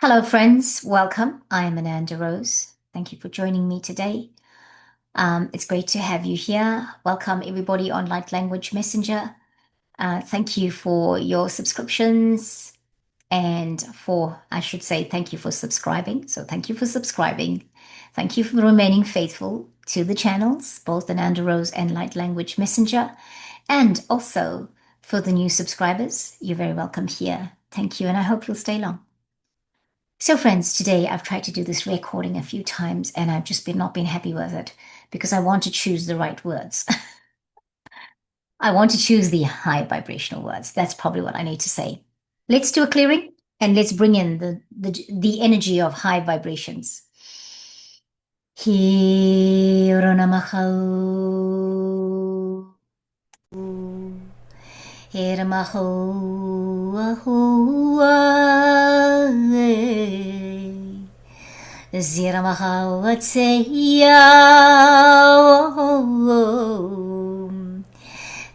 Hello, friends. Welcome. I am Ananda Rose. Thank you for joining me today. It's great to have you here. Welcome, everybody on Light Language Messenger. Thank you for your subscriptions and I should say, thank you for subscribing. So, thank you for subscribing. Thank you for remaining faithful to the channels, both Ananda Rose and Light Language Messenger. And also for the new subscribers, you're very welcome here. Thank you, and I hope you'll stay long. So, friends, today I've tried to do this recording a few times and I've just not been happy with it because I want to choose the right words. I want to choose the high vibrational words. That's probably what I need to say. Let's do a clearing and let's bring in the energy of high vibrations. Hironamaho. Ziramahawateya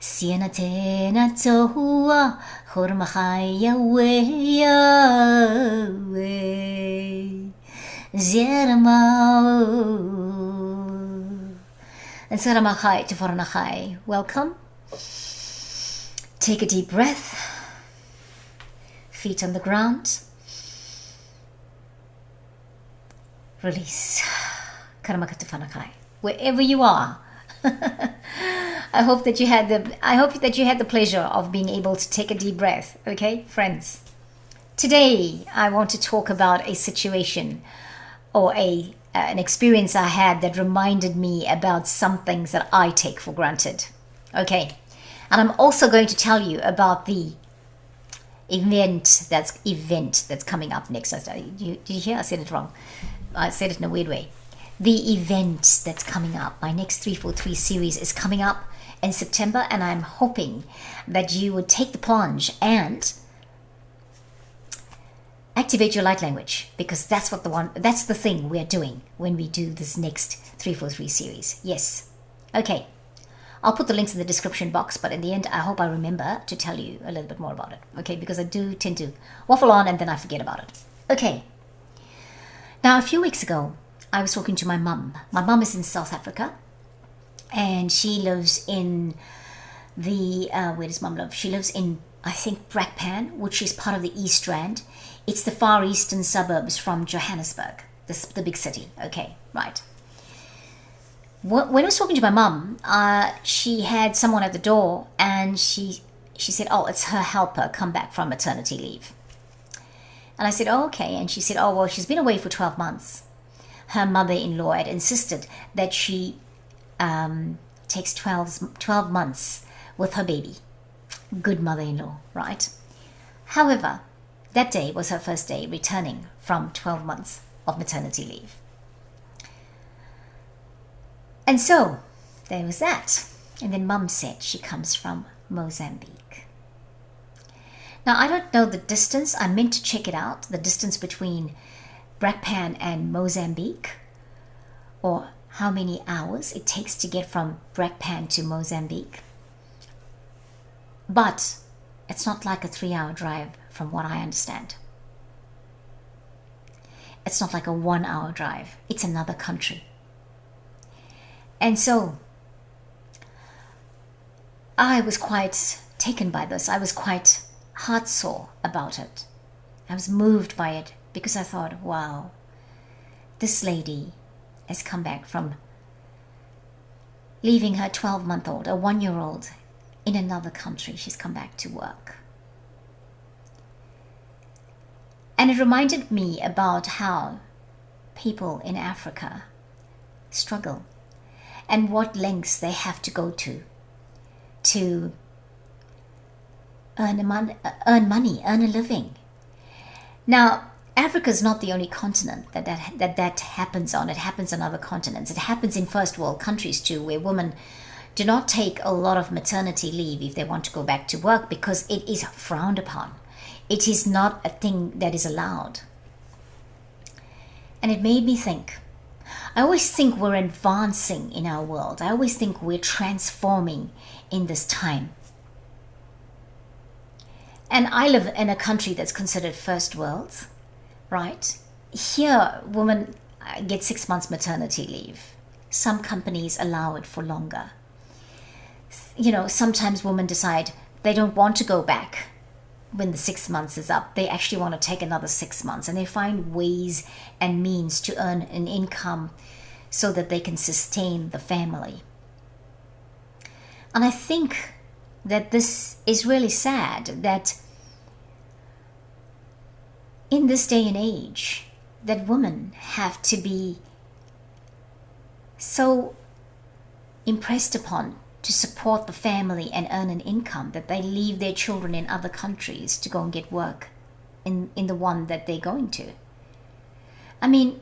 Siena tena tohua Hurmahaya weya Zirama Ziramahai Tiforanahai. Welcome. Take a deep breath. Feet on the ground. Release. Karamakatufanakai. Wherever you are. I hope that you had the pleasure of being able to take a deep breath. Okay, friends. Today I want to talk about a situation or an experience I had that reminded me about some things that I take for granted. Okay. And I'm also going to tell you about the event that's coming up next. Did you hear? I said it wrong. I said it in a weird way. The event that's coming up, my next 343 series is coming up in September, and I'm hoping that you would take the plunge and activate your light language, because that's the thing we're doing when we do this next 343 series. Yes. Okay. I'll put the links in the description box, but in the end, I hope I remember to tell you a little bit more about it. Okay, because I do tend to waffle on and then I forget about it. Okay. Now, a few weeks ago, I was talking to my mum. My mum is in South Africa, and she lives in where does mum live? She lives in, I think, Brakpan, which is part of the East Rand. It's the far eastern suburbs from Johannesburg, the big city. Okay, right. When I was talking to my mum, she had someone at the door, and she said, "Oh, it's her helper come back from maternity leave." And I said, "Oh, okay." And she said, "Oh, well, she's been away for 12 months. Her mother-in-law had insisted that she takes 12 months with her baby." Good mother-in-law, right? However, that day was her first day returning from 12 months of maternity leave. And so, there was that. And then Mum said she comes from Mozambique. Now, I don't know the distance. I meant to check it out, the distance between Brakpan and Mozambique, or how many hours it takes to get from Brakpan to Mozambique. But it's not like a 3-hour drive from what I understand. It's not like a 1-hour drive. It's another country. And so I was quite taken by this. I was quite heartsore about it. I was moved by it because I thought, wow, this lady has come back from leaving her 12-month-old, a 1-year-old in another country. She's come back to work. And it reminded me about how people in Africa struggle and what lengths they have to go to earn money, earn a living. Now, Africa is not the only continent that happens on. It happens on other continents. It happens in first world countries too, where women do not take a lot of maternity leave if they want to go back to work because it is frowned upon. It is not a thing that is allowed. And it made me think. I always think we're advancing in our world. I always think we're transforming in this time. And I live in a country that's considered first world, right? Here, women get 6 months maternity leave. Some companies allow it for longer. Sometimes women decide they don't want to go back when the 6 months is up. They actually want to take another 6 months, and they find ways and means to earn an income so that they can sustain the family. And I think that this is really sad, that in this day and age, that women have to be so impressed upon to support the family and earn an income that they leave their children in other countries to go and get work in the one that they're going to. I mean,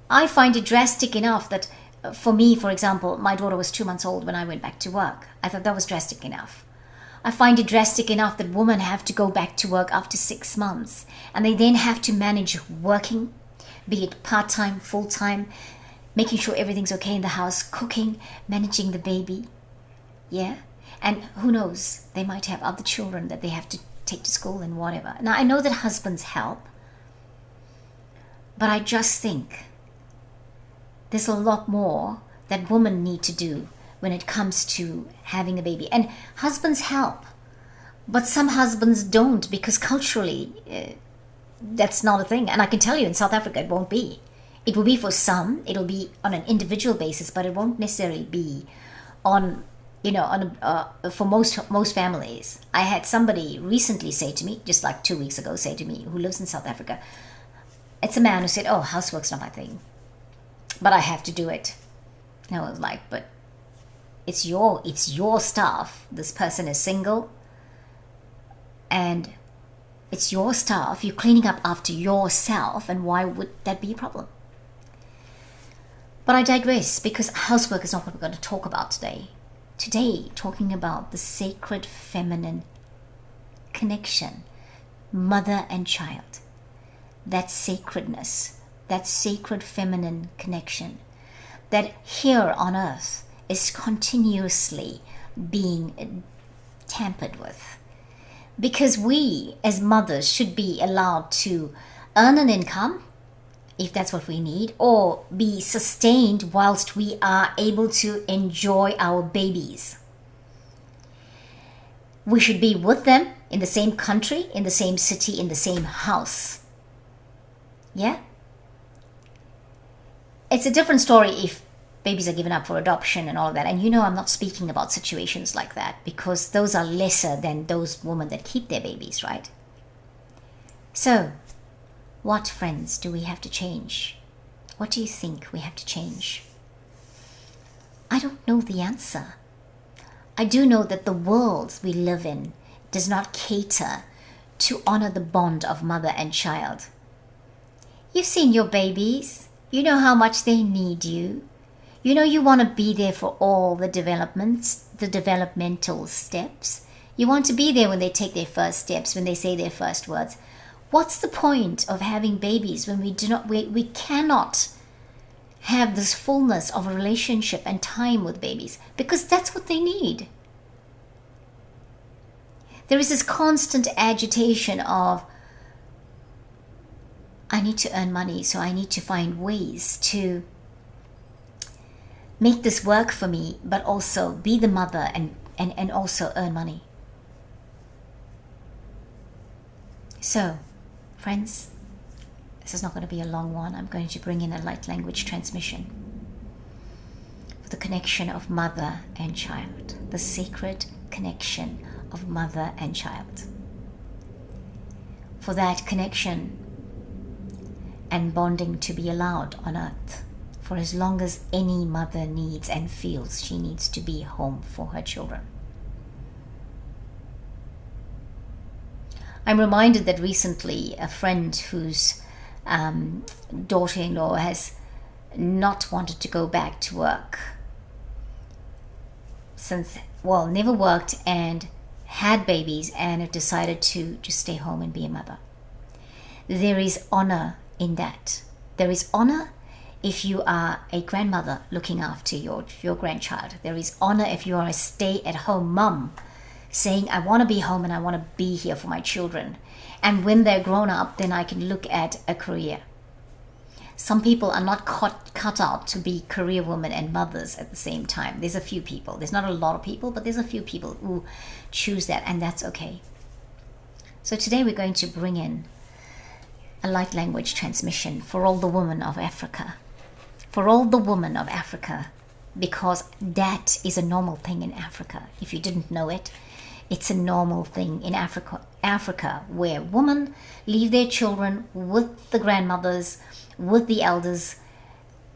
I find it drastic enough that for me, for example, my daughter was 2 months old when I went back to work. I thought that was drastic enough. I find it drastic enough that women have to go back to work after 6 months, and they then have to manage working, be it part-time, full-time, making sure everything's okay in the house, cooking, managing the baby. Yeah? And who knows, they might have other children that they have to take to school and whatever. Now, I know that husbands help, but I just think there's a lot more that women need to do when it comes to having a baby. And husbands help, but some husbands don't, because culturally that's not a thing. And I can tell you, in South Africa it won't be. It will be for some, it'll be on an individual basis, but it won't necessarily be on for most families. I had somebody recently say to me, just like 2 weeks ago, say to me, who lives in South Africa. It's a man who said, "Oh, housework's not my thing, but I have to do it." And I was like, but it's your stuff. This person is single, and it's your stuff. You're cleaning up after yourself, and why would that be a problem? But I digress, because housework is not what we're going to talk about today. Today, talking about the sacred feminine connection, mother and child. That sacredness, that sacred feminine connection, that here on earth is continuously being tampered with. Because we, as mothers, should be allowed to earn an income, if that's what we need, or be sustained whilst we are able to enjoy our babies. We should be with them in the same country, in the same city, in the same house. Yeah? It's a different story if babies are given up for adoption and all of that. And I'm not speaking about situations like that, because those are lesser than those women that keep their babies, right? So, what, friends, do we have to change? What do you think we have to change? I don't know the answer. I do know that the world we live in does not cater to honor the bond of mother and child. You've seen your babies. You know how much they need you. You want to be there for all the developments, the developmental steps. You want to be there when they take their first steps, when they say their first words. What's the point of having babies when we cannot have this fullness of a relationship and time with babies? Because that's what they need. There is this constant agitation of, I need to earn money, so I need to find ways to make this work for me, but also be the mother and also earn money. So, friends, this is not going to be a long one. I'm going to bring in a light language transmission for the connection of mother and child, the sacred connection of mother and child. For that connection and bonding to be allowed on earth for as long as any mother needs and feels she needs to be home for her children. I'm reminded that recently a friend whose daughter-in-law has not wanted to go back to work since, never worked and had babies and have decided to just stay home and be a mother. There is honor in that. There is honor if you are a grandmother looking after your grandchild. There is honor if you are a stay-at-home mum saying, I want to be home and I want to be here for my children. And when they're grown up, then I can look at a career. Some people are not cut out to be career women and mothers at the same time. There's a few people. There's not a lot of people, but there's a few people who choose that, and that's okay. So today we're going to bring in a light language transmission for all the women of Africa. For all the women of Africa, because that is a normal thing in Africa. If you didn't know it, it's a normal thing in Africa, where women leave their children with the grandmothers, with the elders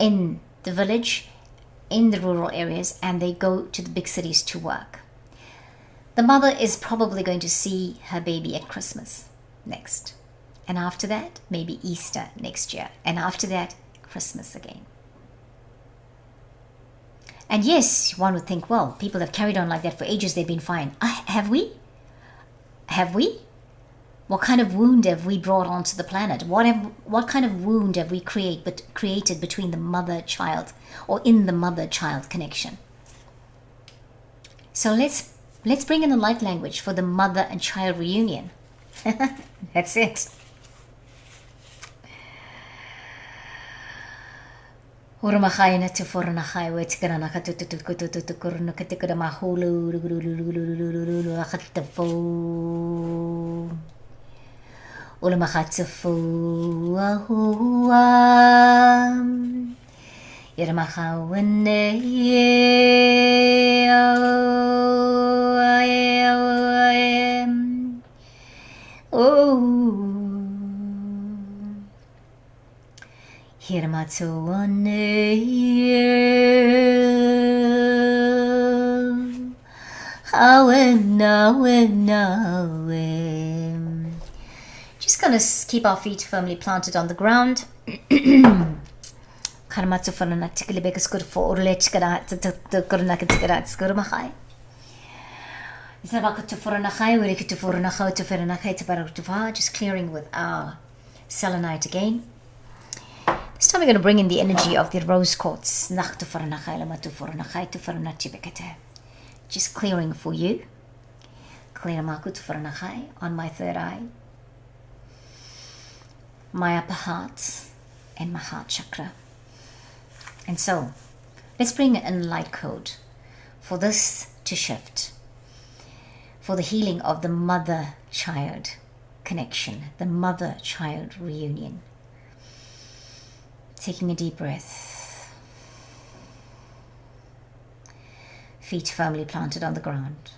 in the village, in the rural areas, and they go to the big cities to work. The mother is probably going to see her baby at Christmas next. And after that, maybe Easter next year. And after that, Christmas again. And yes, one would think, well, people have carried on like that for ages, they've been fine. Have we? Have we? What kind of wound have we brought onto the planet? What kind of wound have we created between the mother-child, or in the mother-child connection? So let's bring in the light language for the mother and child reunion. That's it. Urumachai to Fornachai, which Granaka to Kurnacatica Mahulu, Hatafo Ulamachatsafu, Yermaha Wende, oh. Hirmatsu one just gonna keep our feet firmly planted on the ground. Karmatsu for an article because good for Urlechkara to Kurnakitzkara Skurmachai. It's about to Foranachai, we to Foranacho to Feranakai to Baraktuva, just clearing with our selenite again. This time we're going to bring in the energy of the rose quartz. Just clearing for you. On my third eye, my upper heart, and my heart chakra. And so, let's bring in light code for this to shift. For the healing of the mother-child connection, the mother-child reunion. Taking a deep breath. Feet firmly planted on the ground.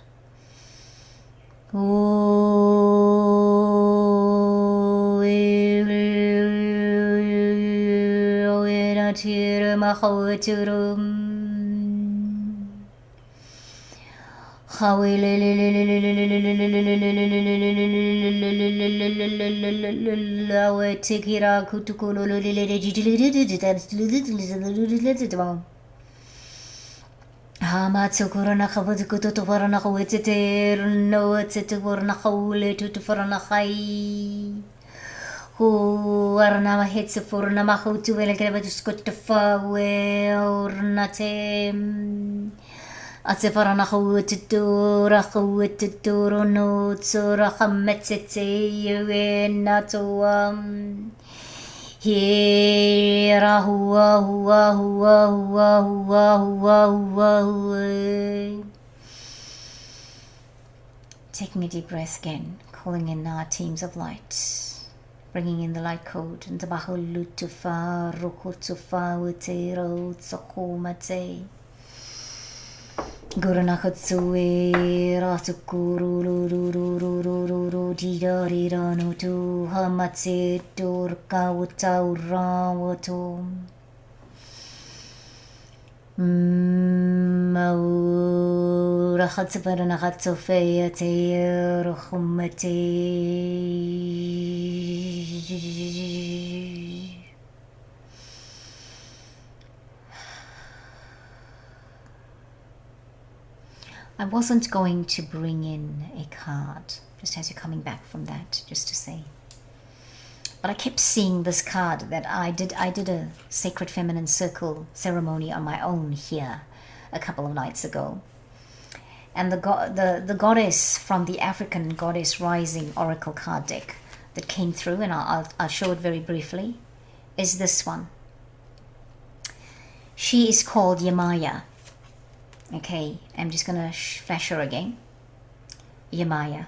Taking a deep breath again, calling in our teams of light, bringing in the light code. Guranakotsue Ratukuru Didarirano to Hamatse Turka Utaurawato Maura Hatsaparanakatsofea Te Rohumate. I wasn't going to bring in a card, just as you're coming back from that, just to say. But I kept seeing this card that I did a Sacred Feminine Circle ceremony on my own here a couple of nights ago. And the goddess from the African Goddess Rising Oracle card deck that came through, and I'll show it very briefly, is this one. She is called Yemaya. Okay, I'm just going to flash her again. Yemaya.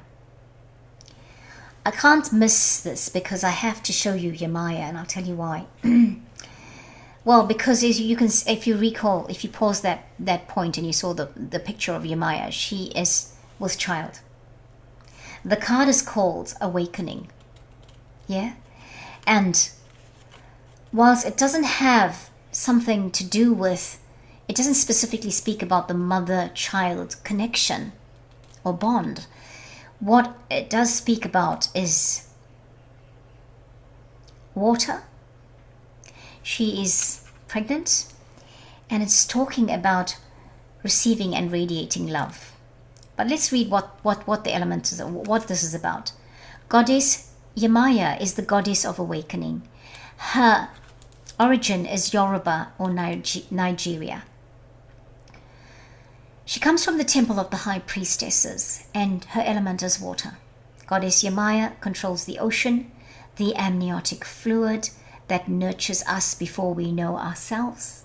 I can't miss this because I have to show you Yemaya, and I'll tell you why. Well, because as you can, if you recall, if you pause that point and you saw the picture of Yemaya, she is with child. The card is called Awakening. Yeah? And whilst it doesn't have something to do with, it doesn't specifically speak about the mother-child connection or bond. What it does speak about is water. She is pregnant, and it's talking about receiving and radiating love. But let's read what the element is, what this is about. Goddess Yemaya is the goddess of awakening. Her origin is Yoruba or Nigeria. She comes from the temple of the high priestesses, and her element is water. Goddess Yemaya controls the ocean, the amniotic fluid that nurtures us before we know ourselves.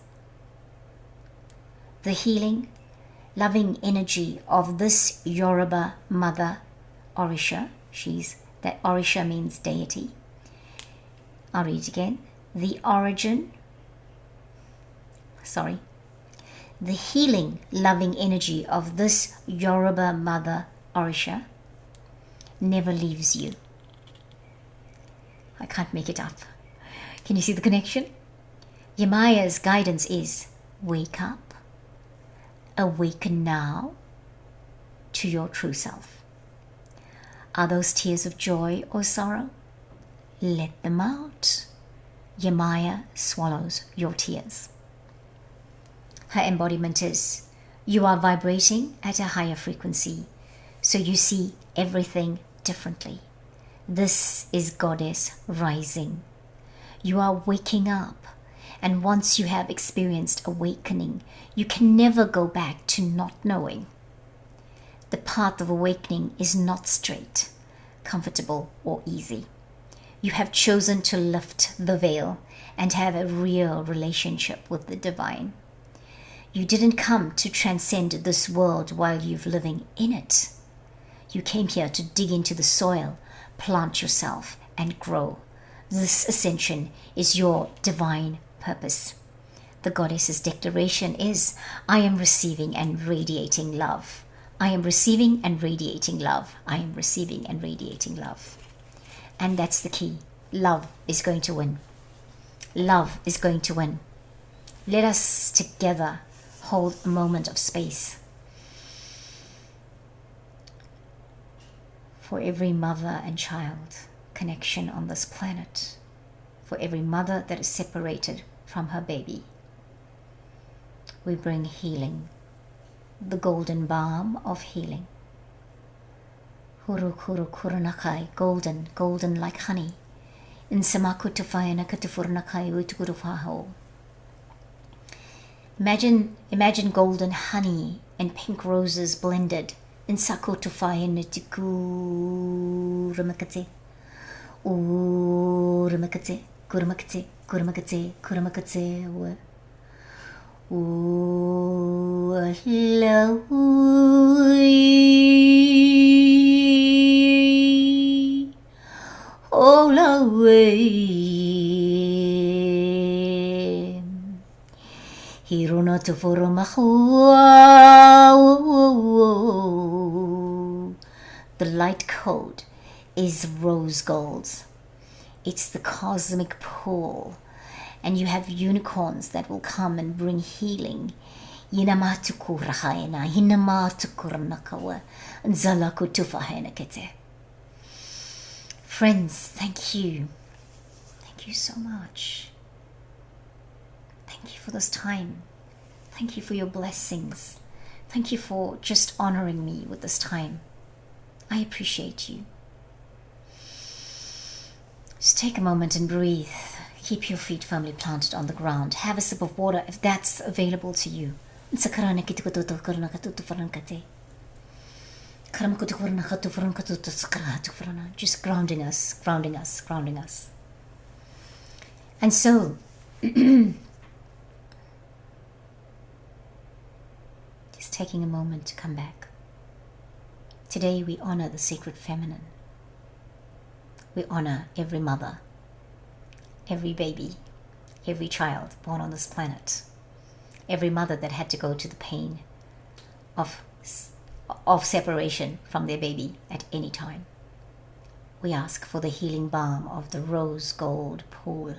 The healing, loving energy of this Yoruba mother, Orisha. That Orisha means deity. I'll read it again. The healing, loving energy of this Yoruba mother, Orisha, never leaves you. I can't make it up. Can you see the connection? Yemaya's guidance is wake up, awaken now to your true self. Are those tears of joy or sorrow? Let them out. Yemaya swallows your tears. Her embodiment is, you are vibrating at a higher frequency, so you see everything differently. This is Goddess Rising. You are waking up, and once you have experienced awakening, you can never go back to not knowing. The path of awakening is not straight, comfortable, or easy. You have chosen to lift the veil and have a real relationship with the divine. You didn't come to transcend this world while you're living in it. You came here to dig into the soil, plant yourself, and grow. This ascension is your divine purpose. The goddess's declaration is, I am receiving and radiating love. I am receiving and radiating love. I am receiving and radiating love. And that's the key. Love is going to win. Love is going to win. Let us together hold a moment of space for every mother and child connection on this planet, for every mother that is separated from her baby. We bring healing, the golden balm of healing. Huru kuru kuranakai, golden, golden like honey. In samakutufayana katufurnakai utukurufaho. Imagine golden honey and pink roses blended. In sakutufayana tikurumakate. Urumakate, kurumakate, kurumakate, kurumakate. All away. Hiruna to Furumahu. The light code is rose gold. It's the cosmic pool, and you have unicorns that will come and bring healing. Yinamatukurahayana, hinamatukuranakawa, zalakutufahenakete. Friends, thank you. Thank you so much. Thank you for this time. Thank you for your blessings. Thank you for just honoring me with this time. I appreciate you. Just take a moment and breathe. Keep your feet firmly planted on the ground. Have a sip of water if that's available to you. Just grounding us, grounding us, grounding us. And so, just taking a moment to come back. Today we honor the sacred feminine. We honor every mother, every baby, every child born on this planet, every mother that had to go to the pain of separation from their baby at any time. We ask for the healing balm of the rose gold pool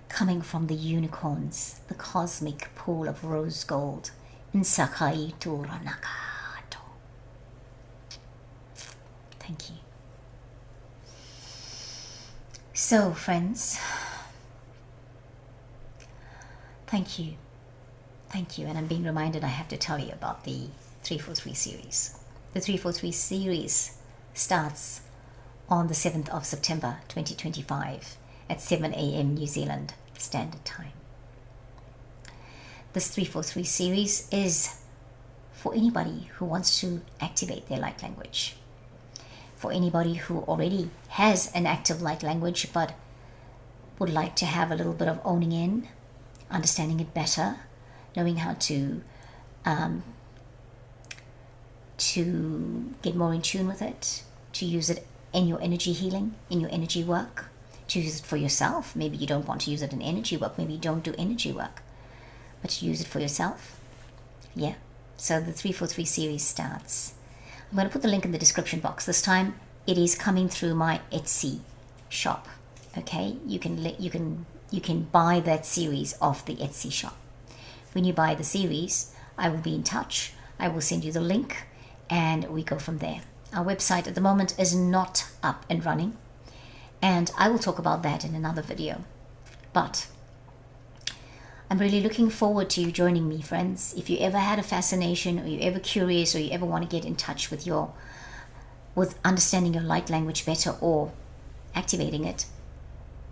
coming from the unicorns, the cosmic pool of rose gold in Sakai Turanakato. Thank you. So, friends, thank you. Thank you. And I'm being reminded I have to tell you about the 343 series. The 343 series starts on the 7th of September 2025 at 7 a.m. New Zealand Standard Time. This 343 series is for anybody who wants to activate their light language. For anybody who already has an active light language but would like to have a little bit of owning in, understanding it better, knowing how to get more in tune with it, to use it in your energy healing, in your energy work, to use it for yourself. Maybe you don't want to use it in energy work, maybe you don't do energy work, but to use it for yourself. Yeah, so the 343 series starts. I'm going to put the link in the description box. This time it is coming through my Etsy shop. Okay, you can buy that series off the Etsy shop. When you buy the series, I will be in touch. I will send you the link and we go from there. Our website at the moment is not up and running, and I will talk about that in another video. But I'm really looking forward to you joining me, friends. If you ever had a fascination, or you're ever curious, or you ever want to get in touch with understanding your light language better or activating it,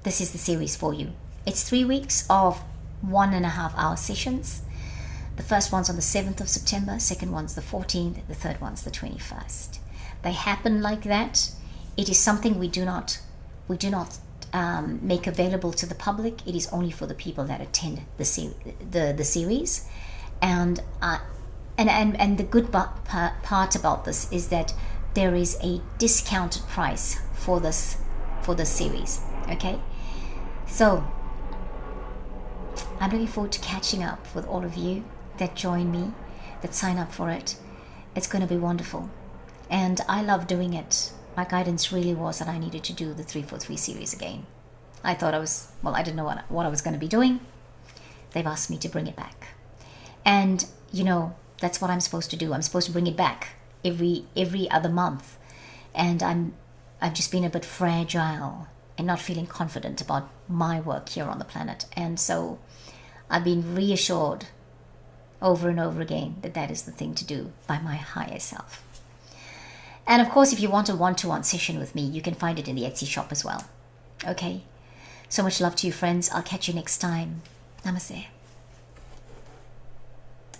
this is the series for you. It's 3 weeks of 1.5 hour sessions. The first one's on the 7th of September, second one's the 14th, the third one's the 21st. They happen like that. It is something we do not make available to the public. It is only for the people that attend the series. And the good part about this is that there is a discounted price for this series. Okay, so I'm looking forward to catching up with all of you that join me, that sign up for it. It's going to be wonderful, and I love doing it. My guidance really was that I needed to do the 343 series again. I thought I didn't know what I was going to be doing. They've asked me to bring it back. And, that's what I'm supposed to do. I'm supposed to bring it back every other month. And I've just been a bit fragile and not feeling confident about my work here on the planet. And so I've been reassured over and over again that is the thing to do by my higher self. And of course, if you want a one-to-one session with me, you can find it in the Etsy shop as well. Okay? So much love to you, friends. I'll catch you next time. Namaste.